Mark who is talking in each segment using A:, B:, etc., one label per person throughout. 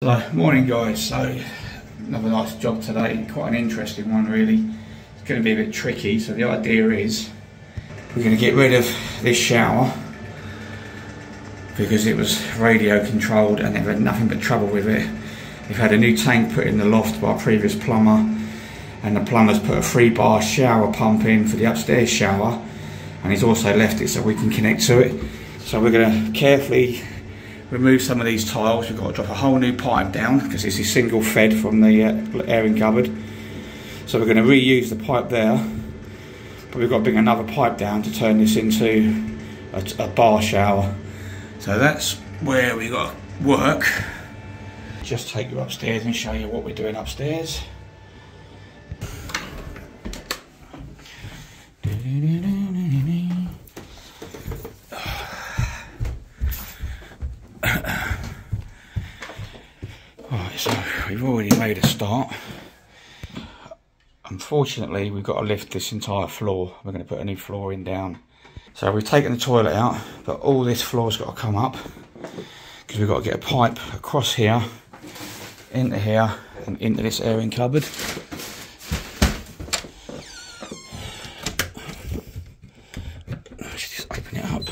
A: So, morning guys, so another nice job today, quite an interesting one really. It's going to be a bit tricky, so the idea is we're going to get rid of this shower because it was radio controlled and they've had nothing but trouble with it. We've had a new tank put in the loft by a previous plumber, and the plumber's put a 3-bar shower pump in for the upstairs shower, and he's also left it so we can connect to it. So we're going to carefully remove some of these tiles. We've got to drop a whole new pipe down because this is single fed from the airing cupboard. So we're going to reuse the pipe there, but we've got to bring another pipe down to turn this into a bar shower. So that's where we got to work. Just take you upstairs and show you what we're doing upstairs. Right, so we've already made a start. Unfortunately, we've got to lift this entire floor. We're going to put a new flooring down. So we've taken the toilet out, but all this floor's got to come up because we've got to get a pipe across here, into here, and into this airing cupboard. Let's just open it up.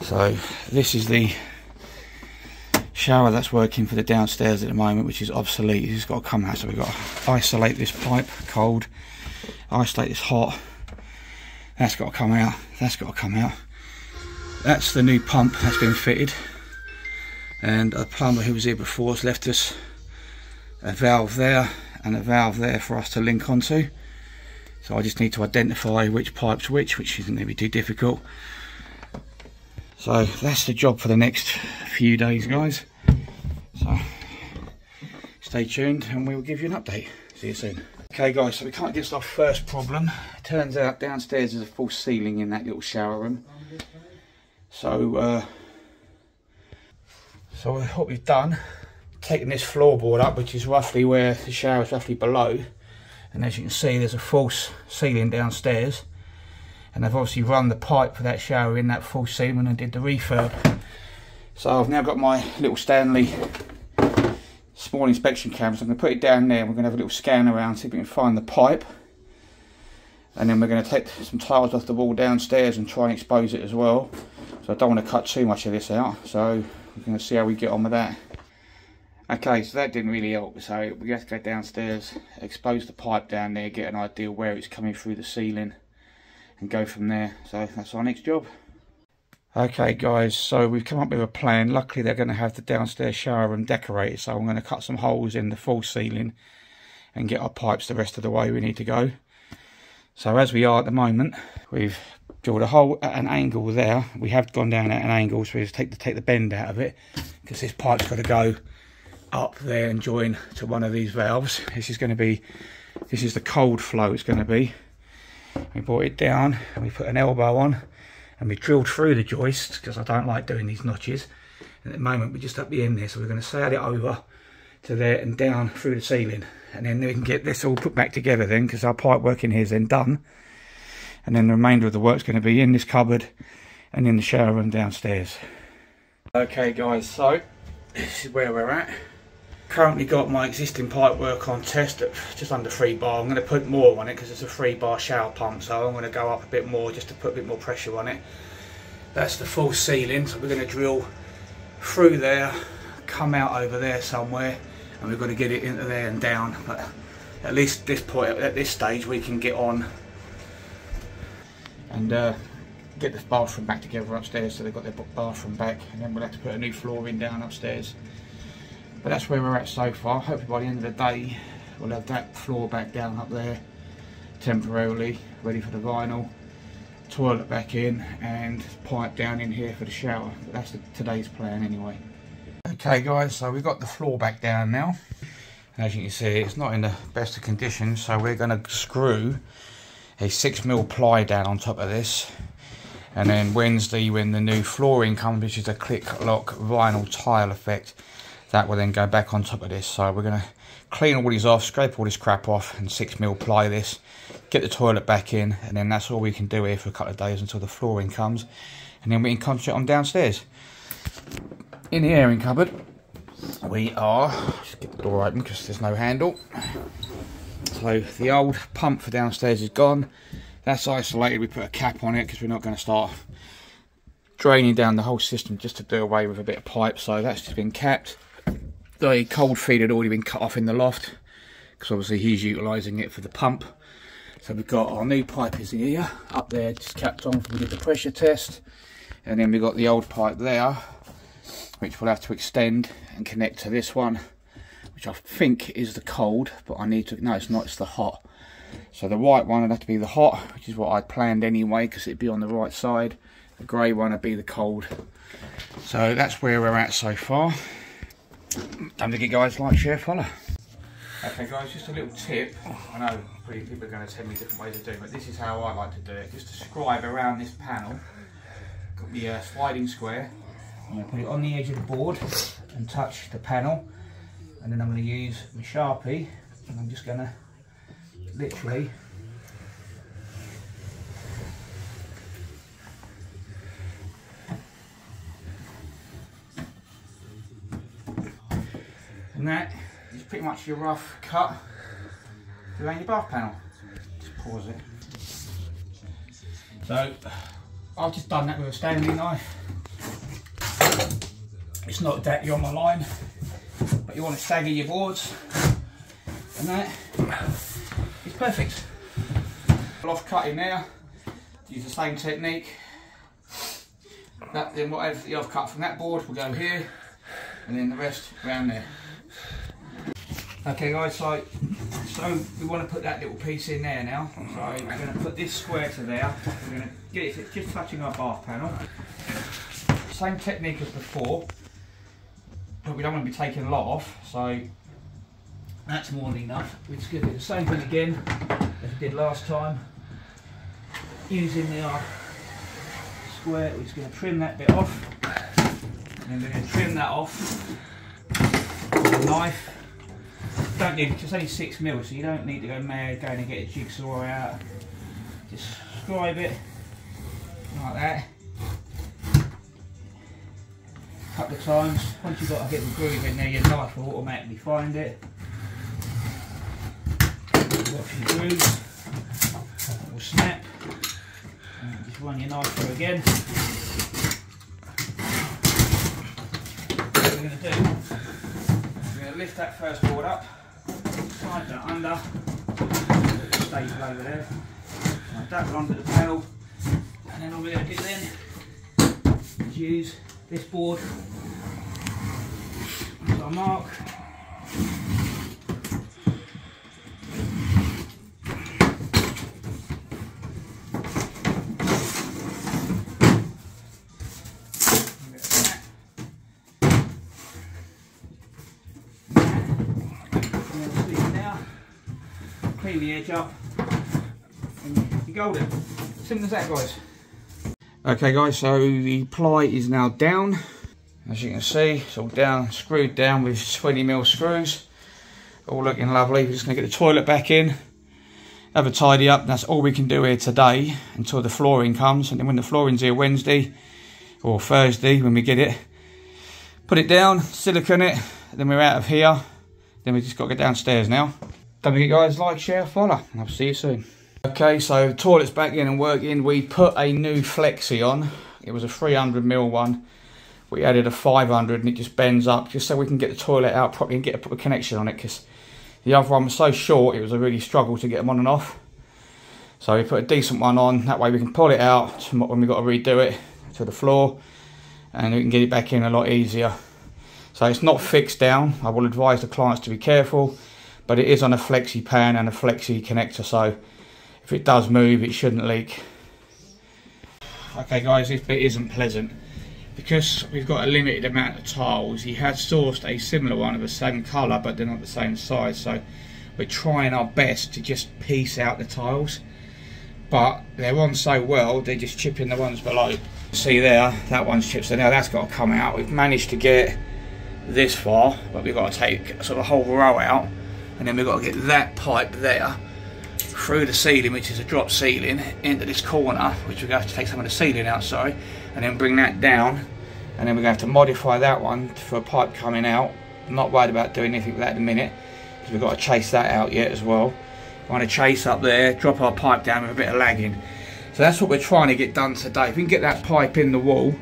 A: So this is the shower that's working for the downstairs at the moment, which is obsolete. It's got to come out, so we've got to isolate this pipe cold, isolate this hot. That's got to come out, that's got to come out. That's the new pump that's been fitted, and a plumber who was here before has left us a valve there and a valve there for us to link onto. So I just need to identify which pipe's which isn't going to be too difficult. So that's the job for the next few days, guys. So stay tuned and we'll give you an update. See you soon. Okay guys, so we can't get to our first problem. It turns out downstairs there's a false ceiling in that little shower room. So what we've done, taken this floorboard up, which is roughly where the shower is roughly below, and as you can see there's a false ceiling downstairs, and I've obviously run the pipe for that shower in that false ceiling when I did the refurb. So I've now got my little Stanley small inspection camera, so I'm going to put it down there and we're going to have a little scan around, see if we can find the pipe, and then we're going to take some tiles off the wall downstairs and try and expose it as well. So I don't want to cut too much of this out, so we're going to see how we get on with that. Okay, so that didn't really help, so we have to go downstairs, expose the pipe down there, get an idea where it's coming through the ceiling, and go from there. So that's our next job. Okay guys, so we've come up with a plan. Luckily they're going to have the downstairs shower room decorated, so I'm going to cut some holes in the false ceiling and get our pipes the rest of the way we need to go. So as we are at the moment, we've drilled a hole at an angle there. We have gone down at an angle, so we just take the bend out of it, because this pipe's got to go up there and join to one of these valves. This is the cold flow it's going to be. We brought it down and we put an elbow on and we drilled through the joist because I don't like doing these notches. And at the moment we're just up the end there, so we're going to sail it over to there and down through the ceiling, and then we can get this all put back together then, because our pipe work in here is then done, and then the remainder of the work's going to be in this cupboard and in the shower room downstairs. Okay guys, so this is where we're at. Currently got my existing pipe work on test at just under 3 bar. I'm going to put more on it because it's a 3 bar shower pump, so I'm going to go up a bit more just to put a bit more pressure on it. That's the full ceiling, so we're going to drill through there, come out over there somewhere, and we've got to get it into there and down. But at least this point, at this stage, we can get on and get the bathroom back together upstairs, so they've got their bathroom back, and then we'll have to put a new flooring down upstairs. But that's where we're at so far. Hopefully by the end of the day we'll have that floor back down up there temporarily, ready for the vinyl, toilet back in, and pipe down in here for the shower. But that's today's plan anyway. Okay guys, so we've got the floor back down now. As you can see, it's not in the best of conditions, so we're going to screw a 6mm ply down on top of this, and then Wednesday when the new flooring comes, which is a click lock vinyl tile effect, that will then go back on top of this. So we're going to clean all these off, scrape all this crap off, and 6mm ply this, get the toilet back in, and then that's all we can do here for a couple of days until the flooring comes, and then we can concentrate on downstairs. In the airing cupboard, we are, just get the door open because there's no handle. So the old pump for downstairs is gone. That's isolated. We put a cap on it because we're not going to start draining down the whole system just to do away with a bit of pipe. So that's just been capped. The cold feed had already been cut off in the loft because obviously he's utilising it for the pump. So we've got our new pipe is here, up there, just capped on from we did the pressure test. And then we've got the old pipe there, which we'll have to extend and connect to this one, which I think is the cold, but I need to, no it's not, it's the hot. So the white one would have to be the hot, which is what I'd planned anyway, because it'd be on the right side. The grey one would be the cold. So that's where we're at so far. Don't forget guys, like, share, follow. Okay guys, just a little tip. I know pretty people are going to tell me different ways of doing it, but this is how I like to do it. Just to scribe around this panel. Got the sliding square. I'm going to put it on the edge of the board and touch the panel. And then I'm going to use my Sharpie and I'm just going to literally and that is pretty much your rough cut around your bath panel. Just pause it. So I've just done that with a Stanley knife. It's not exactly on my line, but you want to stagger your boards, and that is perfect. Off cutting there, use the same technique. Then whatever the off cut from that board will go here, and then the rest around there. Okay guys, so we want to put that little piece in there now. So we're going to put this square to there. We're going to get it just touching our bath panel. Same technique as before, but we don't want to be taking a lot off, so that's more than enough. We're just going to do the same thing again as we did last time. Using the square, we're just going to trim that bit off, and then we're going to trim that off with a knife. Don't need, it's only 6mm, so you don't need to go mad going and get a jigsaw out. Just scribe it like that. A couple of times. Once you've got a little groove in there, your knife will automatically find it. Watch your grooves. It will snap. And just run your knife through again. What we're going to do, we're going to lift that first board up, slide that under, put the staple over there, like that one onto the panel, and then all we're going to do then is use this board as our mark. Clean the edge up and you're golden. Simple as that guys. Okay guys, so the ply is now down. As you can see, it's all down, screwed down with 20mm screws. All looking lovely. We're just going to get the toilet back in, have a tidy up. That's all we can do here today until the flooring comes. And then when the flooring's here Wednesday or Thursday, when we get it, put it down, silicone it, then we're out of here. Then we just got to go downstairs now. Don't forget guys, like, share, follow, and I'll see you soon. Okay, so the toilet's back in and working. We put a new flexi on. It was a 300mm one. We added a 500 and it just bends up just so we can get the toilet out properly and get a proper connection on it, because the other one was so short it was a really struggle to get them on and off. So we put a decent one on, that way we can pull it out when we've got to redo it to the floor, and we can get it back in a lot easier. So it's not fixed down. I will advise the clients to be careful, but it is on a flexi pan and a flexi connector, so if it does move it shouldn't leak. Okay guys, this bit isn't pleasant. Because we've got a limited amount of tiles, he has sourced a similar one of the same colour but they're not the same size, so we're trying our best to just piece out the tiles, but they're on so well they're just chipping the ones below. See there, that one's chipped, so now that's got to come out. We've managed to get this far, but we've got to take sort of a whole row out, and then we've got to get that pipe there through the ceiling, which is a drop ceiling, into this corner, which we're going to have to take some of the ceiling out, sorry, and then bring that down, and then we're going to have to modify that one for a pipe coming out not worried about doing anything with that at the minute, because we've got to chase that out yet as well. We want to chase up there, drop our pipe down with a bit of lagging. So that's what we're trying to get done today. If we can get that pipe in the wall,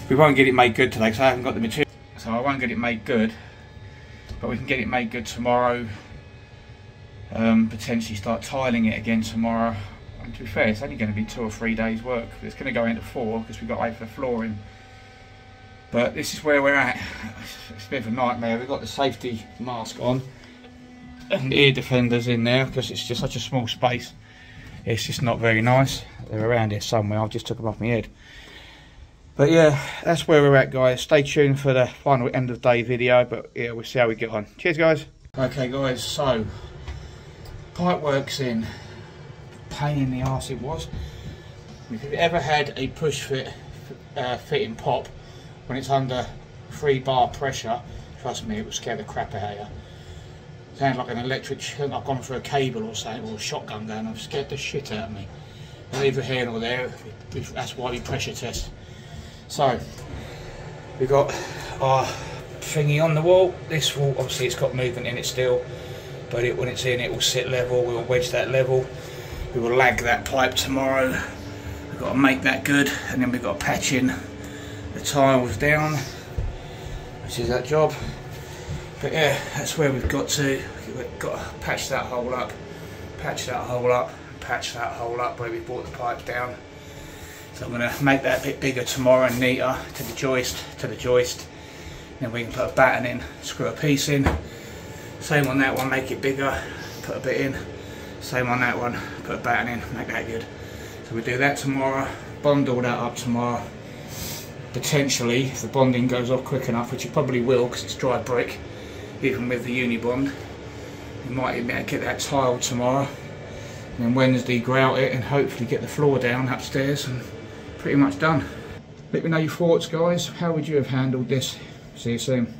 A: we won't get it made good today because I haven't got the material. So I won't get it made good, but we can get it made good tomorrow. Potentially start tiling it again tomorrow. And to be fair, it's only going to be 2 or 3 days work. It's going to go into 4 because we've got to wait for the flooring. But this is where we're at. It's a bit of a nightmare. We've got the safety mask on and ear defenders in there because it's just such a small space. It's just not very nice. They're around here somewhere. I've just took them off my head. But yeah, that's where we're at, guys. Stay tuned for the final end of the day video. But yeah, we'll see how we get on. Cheers, guys. Okay, guys. So pipe work's in. Pain in the arse it was. If you've ever had a push fit fitting pop when it's under 3 bar pressure, trust me, it will scare the crap out of you. Sounds like an electric, I've gone through a cable or something, or a shotgun going, I've scared the shit out of me. Neither here nor there, that's why we pressure test. So, we've got our thingy on the wall. This wall, obviously it's got movement in it still, but when it's in it will sit level, we'll wedge that level. We will lag that pipe tomorrow. We've got to make that good, and then we've got to patch in the tiles down, which is that job. But yeah, that's where we've got to. We've got to patch that hole up, patch that hole up, patch that hole up where we brought the pipes down. So I'm going to make that a bit bigger tomorrow and neater to the joist. Then we can put a batten in, screw a piece in. Same on that one, make it bigger, put a bit in. Same on that one, put a batten in, make that good. So we do that tomorrow, bond all that up tomorrow. Potentially, if the bonding goes off quick enough, which it probably will because it's dry brick, even with the Unibond, we might even be able to get that tiled tomorrow. And then Wednesday grout it and hopefully get the floor down upstairs and pretty much done. Let me know your thoughts, guys. How would you have handled this? See you soon.